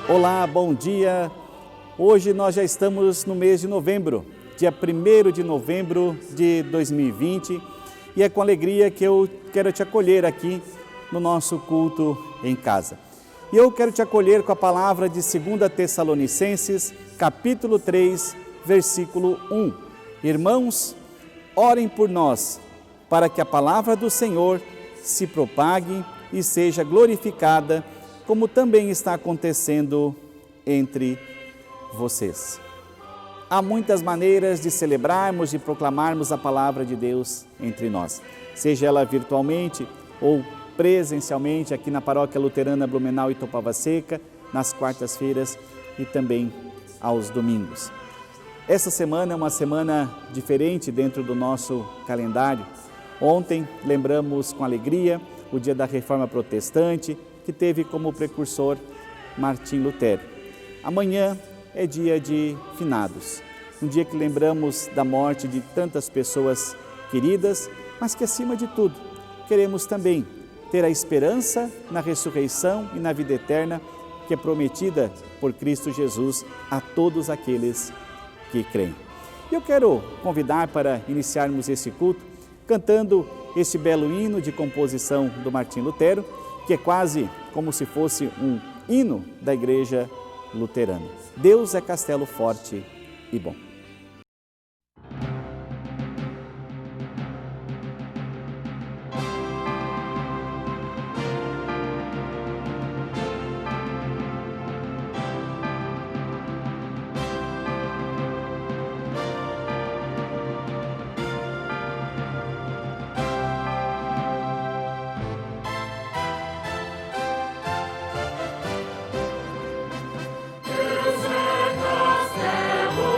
Olá, bom dia. Hoje nós já estamos no mês de novembro, dia 1º de novembro de 2020, e é com alegria que eu quero te acolher aqui no nosso culto em casa. E eu quero te acolher com a palavra de 2 Tessalonicenses, capítulo 3, versículo 1. Irmãos, orem por nós, para que a palavra do Senhor se propague e seja glorificada, como também está acontecendo entre vocês. Há muitas maneiras de celebrarmos e proclamarmos a palavra de Deus entre nós, seja ela virtualmente ou presencialmente aqui na Paróquia Luterana Blumenau e Topava Seca, nas quartas-feiras e também aos domingos. Essa semana é uma semana diferente dentro do nosso calendário. Ontem lembramos com alegria o dia da Reforma Protestante, que teve como precursor Martim Lutero. Amanhã é dia de finados, um dia que lembramos da morte de tantas pessoas queridas, mas que acima de tudo queremos também ter a esperança na ressurreição e na vida eterna que é prometida por Cristo Jesus a todos aqueles que creem. Eu quero convidar para iniciarmos esse culto cantando esse belo hino de composição do Martim Lutero, que é quase como se fosse um hino da Igreja Luterana. Deus é castelo forte e bom. Deus é castelo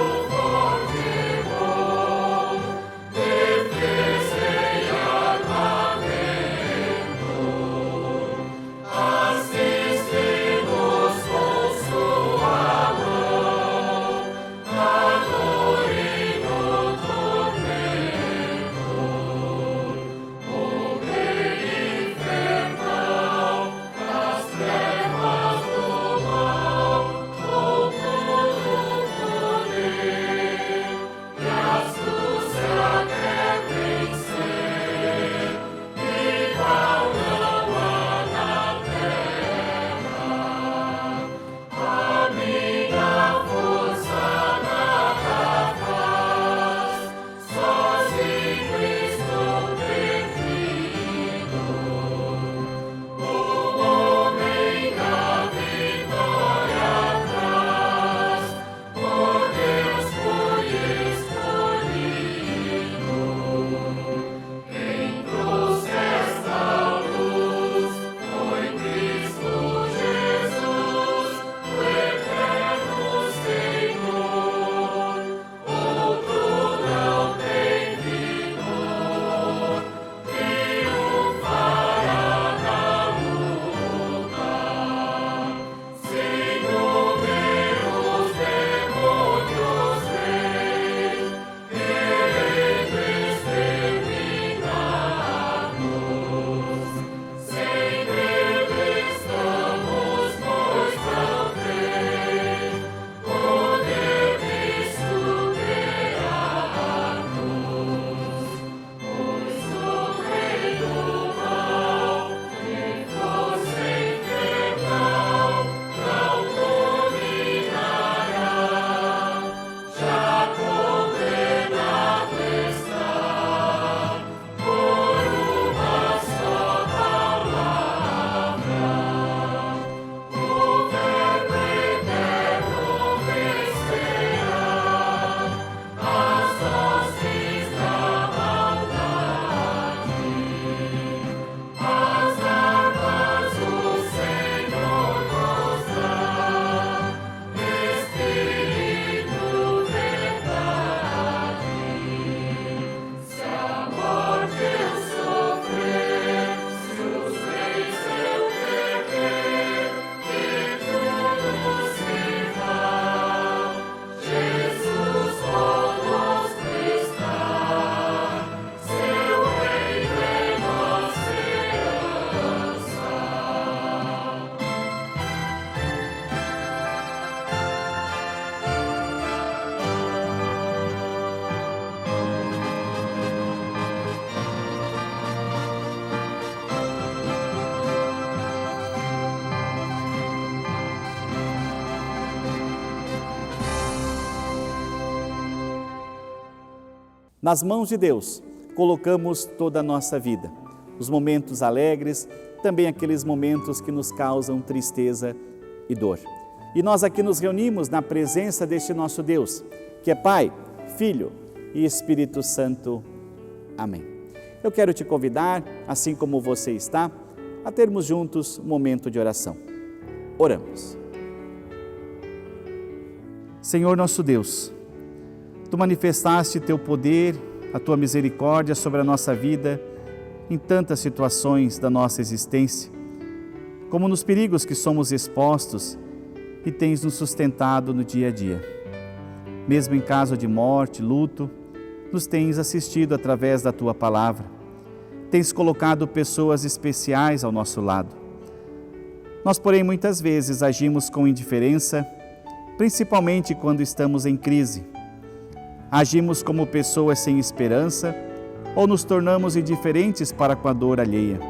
Nas mãos de Deus, colocamos toda a nossa vida, os momentos alegres, também aqueles momentos que nos causam tristeza e dor. E nós aqui nos reunimos na presença deste nosso Deus, que é Pai, Filho e Espírito Santo. Amém. Eu quero te convidar, assim como você está, a termos juntos um momento de oração. Oramos. Senhor nosso Deus, Tu manifestaste Teu poder, a Tua misericórdia sobre a nossa vida em tantas situações da nossa existência, como nos perigos que somos expostos e tens nos sustentado no dia a dia. Mesmo em caso de morte, luto, nos tens assistido através da Tua palavra. Tens colocado pessoas especiais ao nosso lado. Nós, porém, muitas vezes agimos com indiferença, principalmente quando estamos em crise. Agimos como pessoas sem esperança ou nos tornamos indiferentes para com a dor alheia.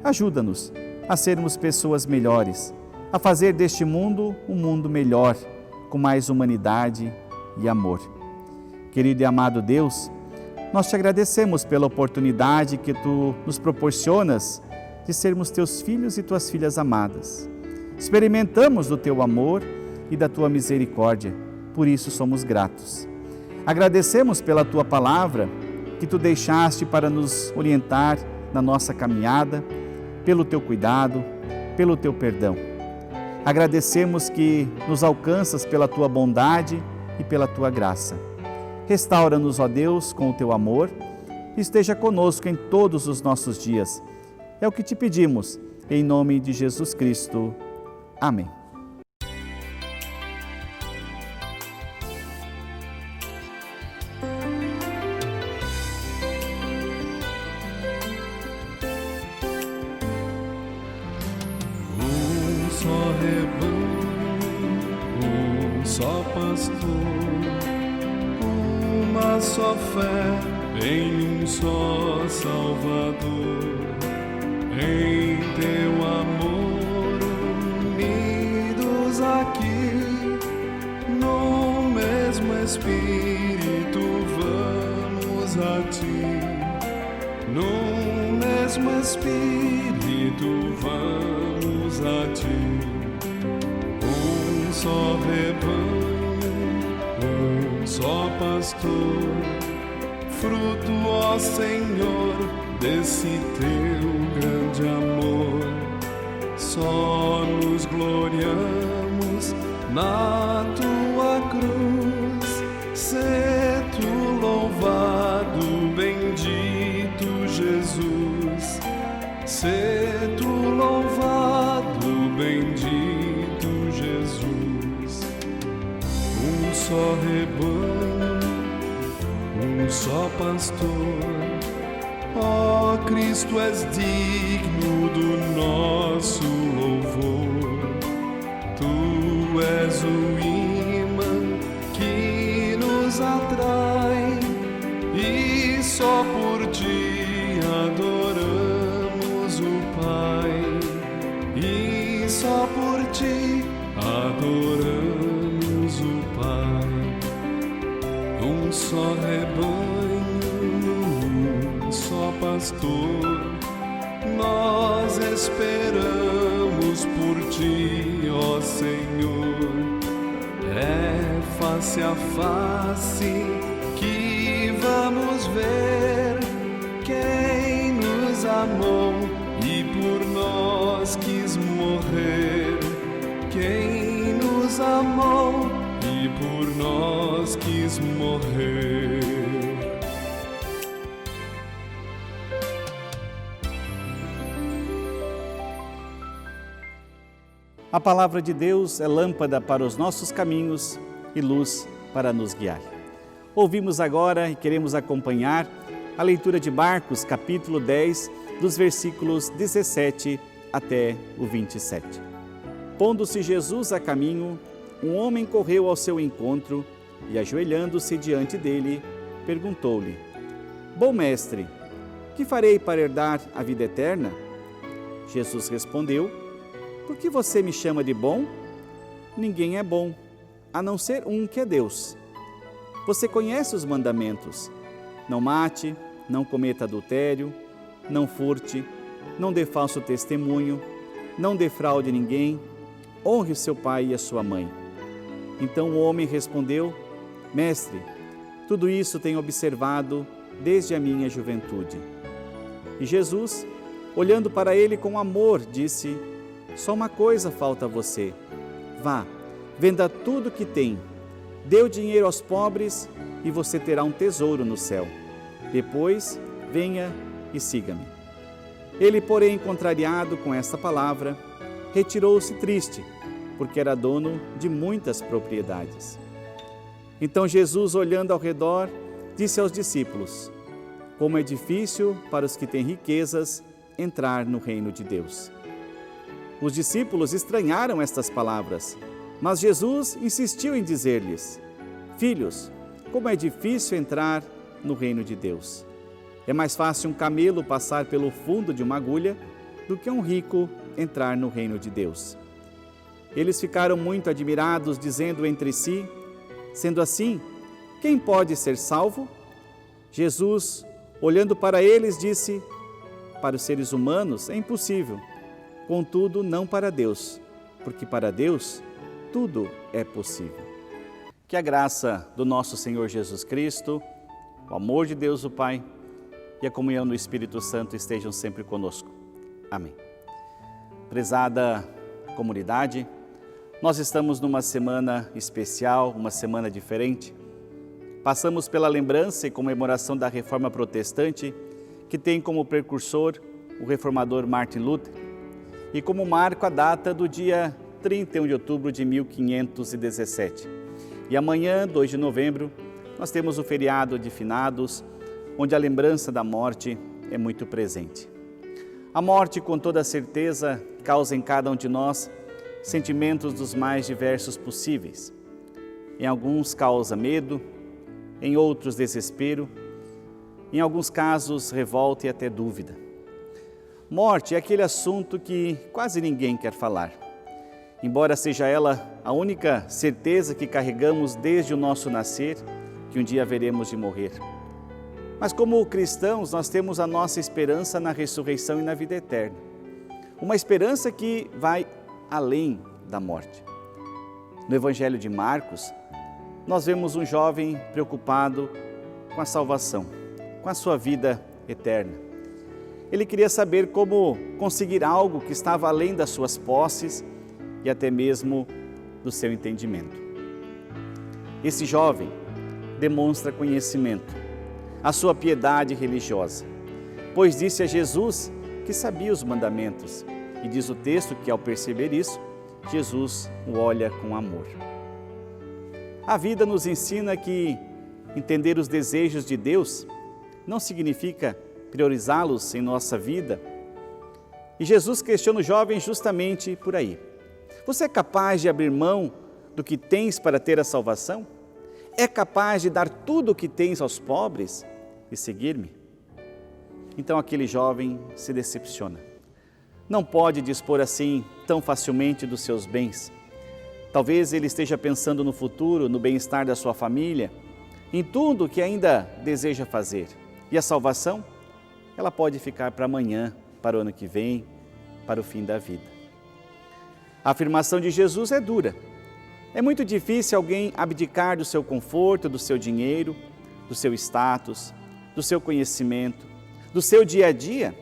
Ajuda-nos a sermos pessoas melhores, a fazer deste mundo um mundo melhor, com mais humanidade e amor. Querido e amado Deus, nós te agradecemos pela oportunidade que Tu nos proporcionas de sermos Teus filhos e Tuas filhas amadas. Experimentamos do Teu amor e da Tua misericórdia, por isso somos gratos. Agradecemos pela Tua palavra que Tu deixaste para nos orientar na nossa caminhada, pelo Teu cuidado, pelo Teu perdão. Agradecemos que nos alcanças pela Tua bondade e pela Tua graça. Restaura-nos, ó Deus, com o Teu amor e esteja conosco em todos os nossos dias. É o que te pedimos, em nome de Jesus Cristo. Amém. Só rebanho, só pastor, uma só fé em um só Salvador, em Teu amor unidos aqui, no mesmo Espírito vamos a Ti, no mesmo Espírito vamos a Ti. Um só rebanho, um só pastor, fruto, ó Senhor, desse Teu grande amor. Só nos gloriamos na Tua cruz, sê Tu louvado, bendito Jesus, sê Tu louvado, bendito Jesus. Um só rebanho, um só pastor, ó Cristo, és digno do nosso louvor. Tu és o imã que nos atrai e só por Ti adoramos o Pai, e só por Ti adoramos o Pai. Um só rebanho, um só pastor, nós esperamos por Ti, ó Senhor. É face a face que vamos ver quem nos amou e por nós quis morrer. Quem nos amou e por nós quis morrer. A palavra de Deus é lâmpada para os nossos caminhos e luz para nos guiar. Ouvimos agora e queremos acompanhar a leitura de Marcos, capítulo 10, dos versículos 17 até o 27. Pondo-se Jesus a caminho, um homem correu ao seu encontro e, ajoelhando-se diante dele, perguntou-lhe: Bom mestre, que farei para herdar a vida eterna? Jesus respondeu: Por que você me chama de bom? Ninguém é bom, a não ser um que é Deus. Você conhece os mandamentos: Não mate, não cometa adultério, não furte, não dê falso testemunho, não defraude ninguém, honre o seu pai e a sua mãe. Então o homem respondeu: Mestre, tudo isso tenho observado desde a minha juventude. E Jesus, olhando para ele com amor, disse: Só uma coisa falta a você. Vá, venda tudo que tem, dê o dinheiro aos pobres e você terá um tesouro no céu. Depois, venha e siga-me. Ele, porém, contrariado com esta palavra, retirou-se triste, porque era dono de muitas propriedades. Então Jesus, olhando ao redor, disse aos discípulos: Como é difícil para os que têm riquezas entrar no reino de Deus. Os discípulos estranharam estas palavras, mas Jesus insistiu em dizer-lhes: Filhos, como é difícil entrar no reino de Deus. É mais fácil um camelo passar pelo fundo de uma agulha do que um rico entrar no reino de Deus. Eles ficaram muito admirados, dizendo entre si: Sendo assim, quem pode ser salvo? Jesus, olhando para eles, disse: Para os seres humanos é impossível, contudo não para Deus, porque para Deus tudo é possível. Que a graça do nosso Senhor Jesus Cristo, o amor de Deus o Pai e a comunhão do Espírito Santo estejam sempre conosco. Amém. Prezada comunidade, nós estamos numa semana especial, uma semana diferente. Passamos pela lembrança e comemoração da Reforma Protestante, que tem como precursor o reformador Martin Luther, e como marco a data do dia 31 de outubro de 1517. E amanhã, 2 de novembro, nós temos o feriado de Finados, onde a lembrança da morte é muito presente. A morte, com toda certeza, causa em cada um de nós sentimentos dos mais diversos possíveis. Em alguns causa medo, em outros desespero, em alguns casos revolta e até dúvida. Morte é aquele assunto que quase ninguém quer falar, embora seja ela a única certeza que carregamos desde o nosso nascer, que um dia haveremos de morrer. Mas como cristãos, nós temos a nossa esperança na ressurreição e na vida eterna. Uma esperança que vai além da morte. No Evangelho de Marcos, nós vemos um jovem preocupado com a salvação, com a sua vida eterna. Ele queria saber como conseguir algo que estava além das suas posses e até mesmo do seu entendimento. Esse jovem demonstra conhecimento, a sua piedade religiosa, pois disse a Jesus que sabia os mandamentos, e diz o texto que, ao perceber isso, Jesus o olha com amor. A vida nos ensina que entender os desejos de Deus não significa priorizá-los em nossa vida. E Jesus questiona o jovem justamente por aí. Você é capaz de abrir mão do que tens para ter a salvação? É capaz de dar tudo o que tens aos pobres e seguir-me? Então aquele jovem se decepciona. Não pode dispor assim tão facilmente dos seus bens. Talvez ele esteja pensando no futuro, no bem-estar da sua família, em tudo que ainda deseja fazer. E a salvação? Ela pode ficar para amanhã, para o ano que vem, para o fim da vida. A afirmação de Jesus é dura. É muito difícil alguém abdicar do seu conforto, do seu dinheiro, do seu status, do seu conhecimento, do seu dia a dia,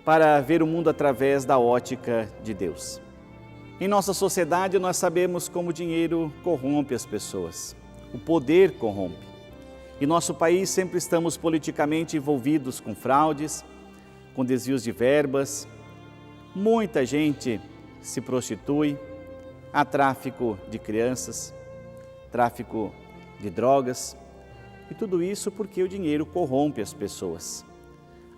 para ver o mundo através da ótica de Deus. Em nossa sociedade, nós sabemos como o dinheiro corrompe as pessoas. O poder corrompe. Em nosso país, sempre estamos politicamente envolvidos com fraudes, com desvios de verbas. Muita gente se prostitui, há tráfico de crianças, tráfico de drogas, e tudo isso porque o dinheiro corrompe as pessoas.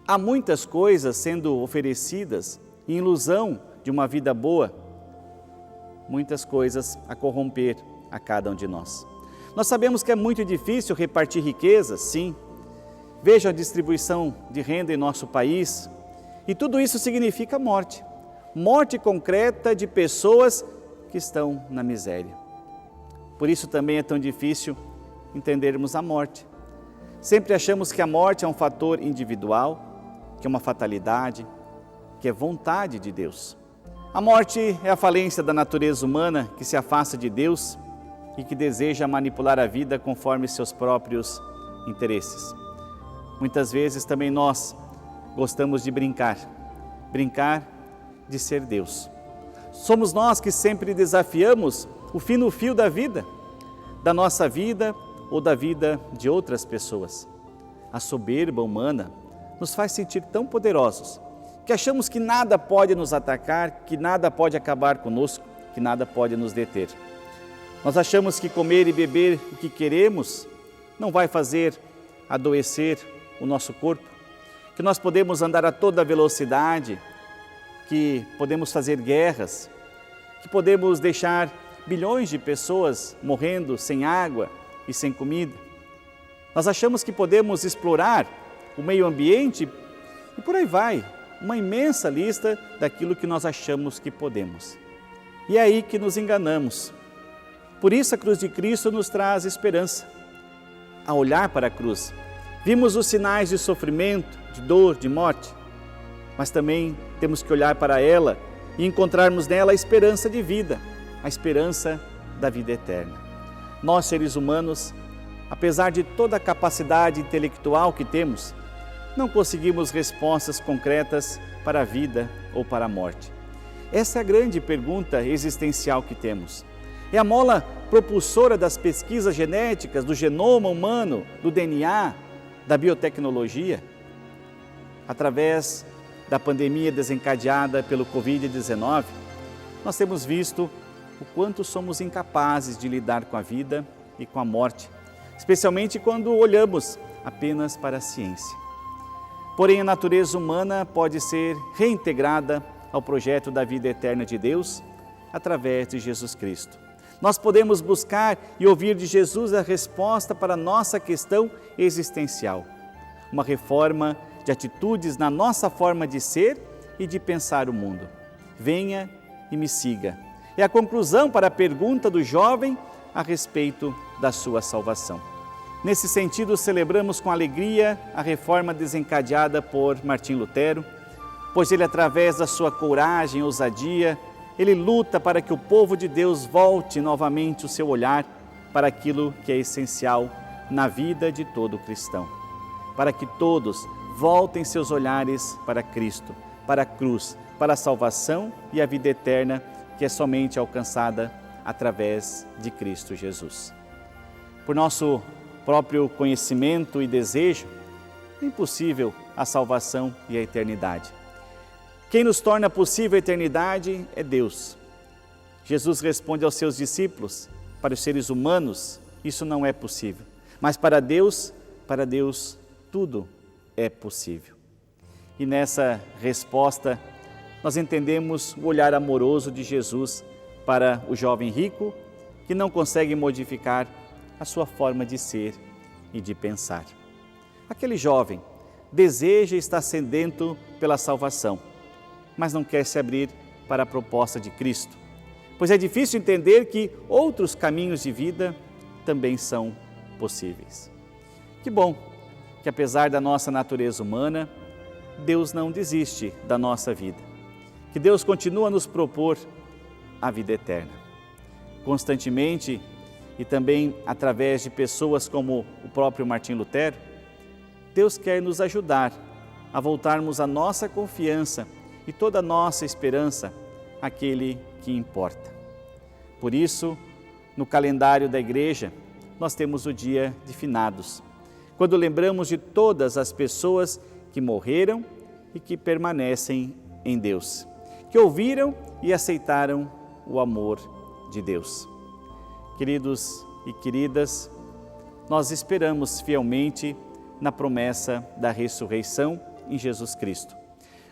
Há muitas coisas sendo oferecidas em ilusão de uma vida boa, muitas coisas a corromper a cada um de nós. Nós sabemos que é muito difícil repartir riquezas, sim. Veja a distribuição de renda em nosso país, e tudo isso significa morte. Morte concreta de pessoas que estão na miséria. Por isso também é tão difícil entendermos a morte. Sempre achamos que a morte é um fator individual, que é uma fatalidade, que é vontade de Deus. A morte é a falência da natureza humana que se afasta de Deus e que deseja manipular a vida conforme seus próprios interesses. Muitas vezes também nós gostamos de brincar de ser Deus. Somos nós que sempre desafiamos o fim no fio da vida, da nossa vida ou da vida de outras pessoas. A soberba humana nos faz sentir tão poderosos que achamos que nada pode nos atacar, que nada pode acabar conosco, que nada pode nos deter. Nós achamos que comer e beber o que queremos não vai fazer adoecer o nosso corpo, que nós podemos andar a toda velocidade, que podemos fazer guerras, que podemos deixar bilhões de pessoas morrendo sem água e sem comida. Nós achamos que podemos explorar o meio ambiente e por aí vai, uma imensa lista daquilo que nós achamos que podemos. E é aí que nos enganamos. Por isso a cruz de Cristo nos traz esperança. Ao olhar para a cruz, vimos os sinais de sofrimento, de dor, de morte, mas também temos que olhar para ela e encontrarmos nela a esperança de vida, a esperança da vida eterna. Nós, seres humanos, apesar de toda a capacidade intelectual que temos, não conseguimos respostas concretas para a vida ou para a morte. Essa é a grande pergunta existencial que temos. É a mola propulsora das pesquisas genéticas, do genoma humano, do DNA, da biotecnologia. Através da pandemia desencadeada pelo Covid-19, nós temos visto o quanto somos incapazes de lidar com a vida e com a morte, especialmente quando olhamos apenas para a ciência. Porém, a natureza humana pode ser reintegrada ao projeto da vida eterna de Deus através de Jesus Cristo. Nós podemos buscar e ouvir de Jesus a resposta para a nossa questão existencial. Uma reforma de atitudes na nossa forma de ser e de pensar o mundo. Venha e me siga. É a conclusão para a pergunta do jovem a respeito da sua salvação. Nesse sentido, celebramos com alegria a reforma desencadeada por Martim Lutero, pois ele, através da sua coragem e ousadia, ele luta para que o povo de Deus volte novamente o seu olhar para aquilo que é essencial na vida de todo cristão. Para que todos voltem seus olhares para Cristo, para a cruz, para a salvação e a vida eterna que é somente alcançada através de Cristo Jesus. Por nosso próprio conhecimento e desejo, é impossível a salvação e a eternidade. Quem nos torna possível a eternidade é Deus. Jesus responde aos seus discípulos: para os seres humanos isso não é possível, mas para Deus tudo é possível. E nessa resposta nós entendemos o olhar amoroso de Jesus para o jovem rico que não consegue modificar a sua forma de ser e de pensar. Aquele jovem deseja e está sedento pela salvação, mas não quer se abrir para a proposta de Cristo, pois é difícil entender que outros caminhos de vida também são possíveis. Que bom que, apesar da nossa natureza humana, Deus não desiste da nossa vida, que Deus continua a nos propor a vida eterna. Constantemente, e também através de pessoas como o próprio Martim Lutero, Deus quer nos ajudar a voltarmos a nossa confiança e toda a nossa esperança àquele que importa. Por isso, no calendário da igreja, nós temos o dia de finados, quando lembramos de todas as pessoas que morreram e que permanecem em Deus, que ouviram e aceitaram o amor de Deus. Queridos e queridas, nós esperamos fielmente na promessa da ressurreição em Jesus Cristo,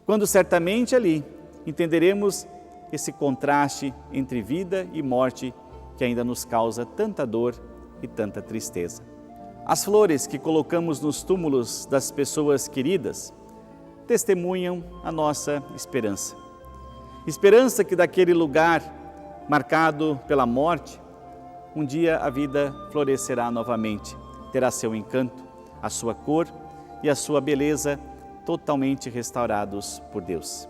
quando certamente ali entenderemos esse contraste entre vida e morte que ainda nos causa tanta dor e tanta tristeza. As flores que colocamos nos túmulos das pessoas queridas testemunham a nossa esperança. Esperança que daquele lugar marcado pela morte, um dia a vida florescerá novamente, terá seu encanto, a sua cor e a sua beleza totalmente restaurados por Deus.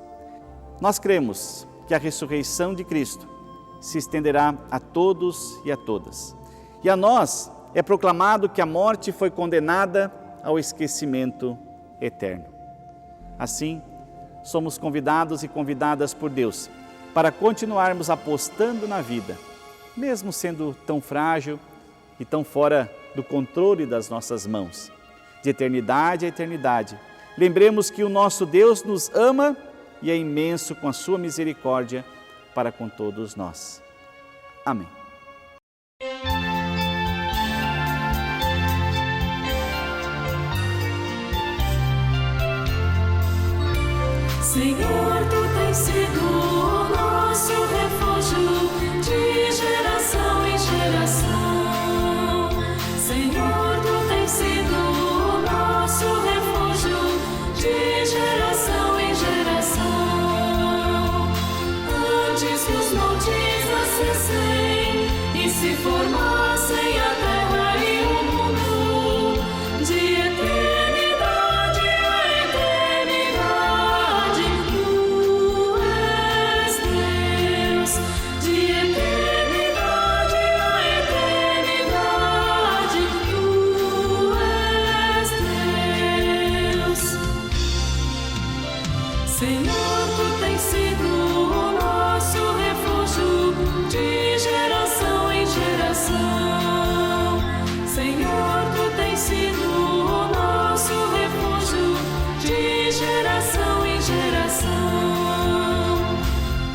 Nós cremos que a ressurreição de Cristo se estenderá a todos e a todas. E a nós é proclamado que a morte foi condenada ao esquecimento eterno. Assim, somos convidados e convidadas por Deus para continuarmos apostando na vida, mesmo sendo tão frágil e tão fora do controle das nossas mãos. De eternidade a eternidade, lembremos que o nosso Deus nos ama e é imenso com a sua misericórdia para com todos nós. Amém. Senhor, Tu tens sido o nosso refúgio de geração em geração. Senhor, Tu tens sido o nosso refúgio de geração em geração. Antes que os montes nascessem e se formassem a terra e o mundo, de eternidade a eternidade, Tu és Deus. De eternidade a eternidade, Tu és Deus. Senhor, Tu tens sido o nosso refúgio de geração em geração. Senhor, Tu tens sido o nosso refúgio de geração em geração.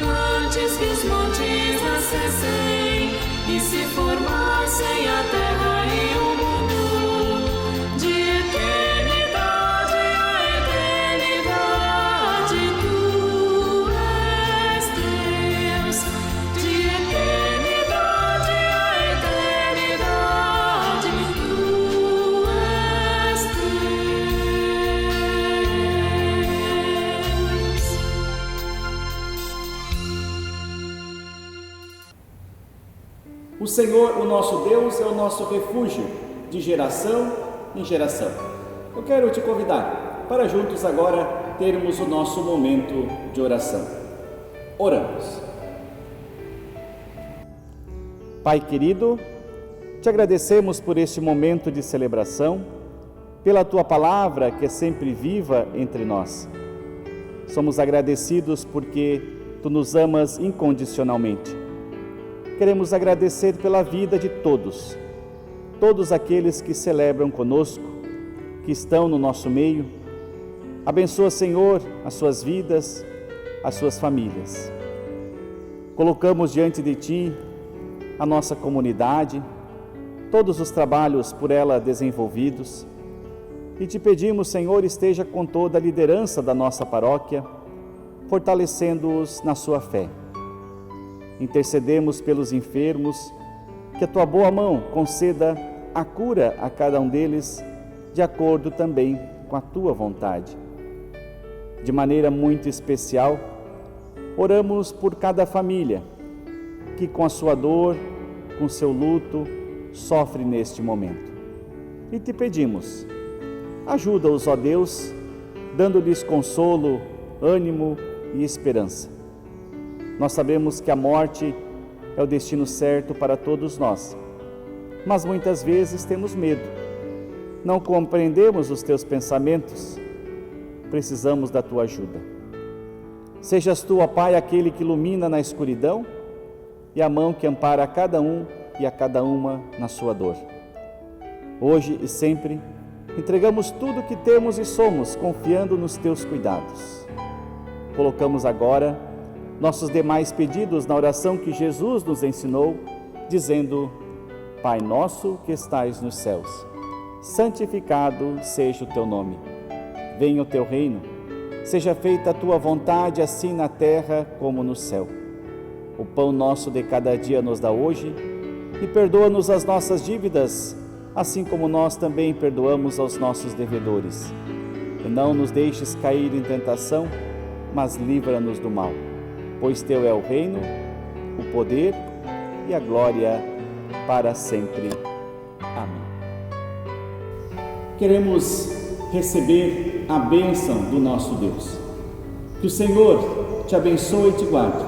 Antes que os montes nascessem e se formassem a terra e o mundo, de eternidade a eternidade, Tu és Deus. De eternidade a eternidade, Tu és Deus. O Senhor, o nosso Deus, é o nosso refúgio de geração em geração. Eu quero te convidar para juntos agora termos o nosso momento de oração. Oramos. Pai querido, te agradecemos por este momento de celebração, pela Tua palavra que é sempre viva entre nós. Somos agradecidos porque Tu nos amas incondicionalmente. Queremos agradecer pela vida de todos aqueles que celebram conosco, que estão no nosso meio. Abençoa, Senhor, as suas vidas, as suas famílias. Colocamos diante de Ti a nossa comunidade, todos os trabalhos por ela desenvolvidos, e Te pedimos, Senhor, esteja com toda a liderança da nossa paróquia, fortalecendo-os na sua fé. Intercedemos pelos enfermos, que a Tua boa mão conceda a cura a cada um deles, de acordo também com a Tua vontade. De maneira muito especial, oramos por cada família, que com a sua dor, com seu luto, sofre neste momento. E Te pedimos, ajuda-os, ó Deus, dando-lhes consolo, ânimo e esperança. Nós sabemos que a morte é o destino certo para todos nós, mas muitas vezes temos medo, não compreendemos os Teus pensamentos, precisamos da Tua ajuda. Sejas Tu, ó Pai, aquele que ilumina na escuridão e a mão que ampara a cada um e a cada uma na sua dor. Hoje e sempre, entregamos tudo o que temos e somos, confiando nos Teus cuidados. Colocamos agora nossos demais pedidos na oração que Jesus nos ensinou, dizendo: Pai nosso que estais nos céus, santificado seja o Teu nome. Venha o Teu reino, seja feita a Tua vontade, assim na terra como no céu. O pão nosso de cada dia nos dá hoje, e perdoa-nos as nossas dívidas, assim como nós também perdoamos aos nossos devedores. E não nos deixes cair em tentação, mas livra-nos do mal. Pois Teu é o reino, o poder e a glória para sempre. Amém. queremos receber a bênção do nosso Deus. Que o Senhor te abençoe e te guarde.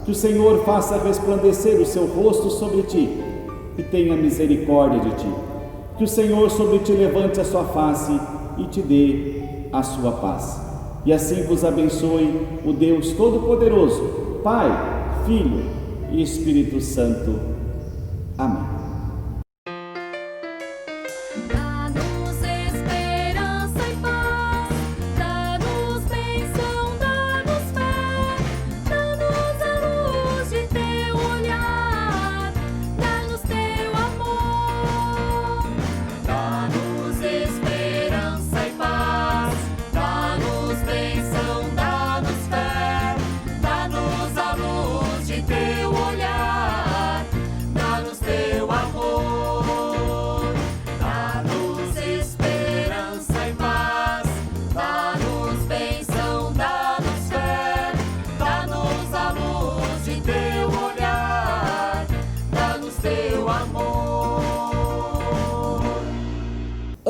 Que o Senhor faça resplandecer o seu rosto sobre ti e tenha misericórdia de ti. Que o Senhor sobre ti levante a sua face e te dê a sua paz. E assim vos abençoe o Deus Todo-Poderoso, Pai, Filho e Espírito Santo. Amém.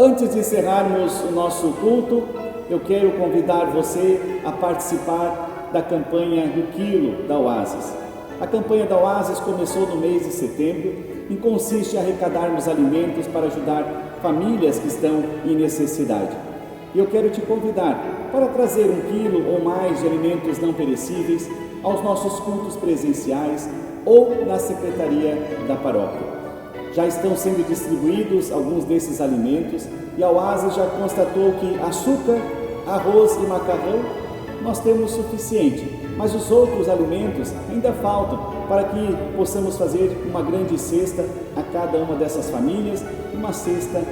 Antes de encerrarmos o nosso culto, eu quero convidar você a participar da campanha do Quilo da Oasis. A campanha da Oasis começou no mês de setembro e consiste em arrecadarmos alimentos para ajudar famílias que estão em necessidade. E eu quero te convidar para trazer 1 quilo ou mais de alimentos não perecíveis aos nossos cultos presenciais ou na secretaria da paróquia. Já estão sendo distribuídos alguns desses alimentos e a Oasis já constatou que açúcar, arroz e macarrão nós temos suficiente, mas os outros alimentos ainda faltam para que possamos fazer uma grande cesta a cada uma dessas famílias, uma cesta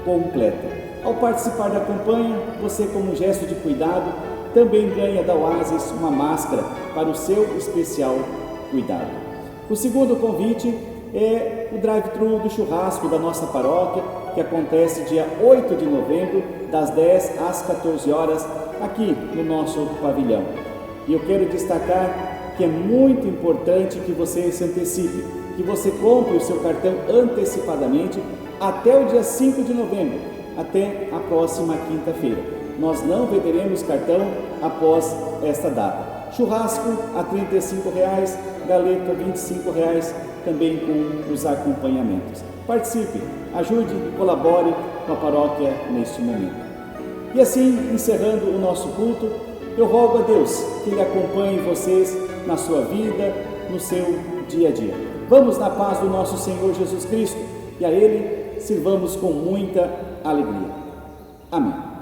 completa. Ao participar da campanha, você, como um gesto de cuidado, também ganha da Oasis uma máscara para o seu especial cuidado. O segundo convite é o drive-thru do churrasco da nossa paróquia, que acontece dia 8 de novembro, das 10 às 14 horas, aqui no nosso pavilhão. E eu quero destacar que é muito importante que você se antecipe, que você compre o seu cartão antecipadamente até o dia 5 de novembro, até a próxima quinta-feira. Nós não venderemos cartão após esta data. Churrasco a R$ 35,00, galeto a R$ 25,00, também com os acompanhamentos. Participe, ajude e colabore com a paróquia neste momento. E assim, encerrando o nosso culto, eu rogo a Deus que Ele acompanhe vocês na sua vida, no seu dia a dia. Vamos na paz do nosso Senhor Jesus Cristo e a Ele sirvamos com muita alegria. Amém.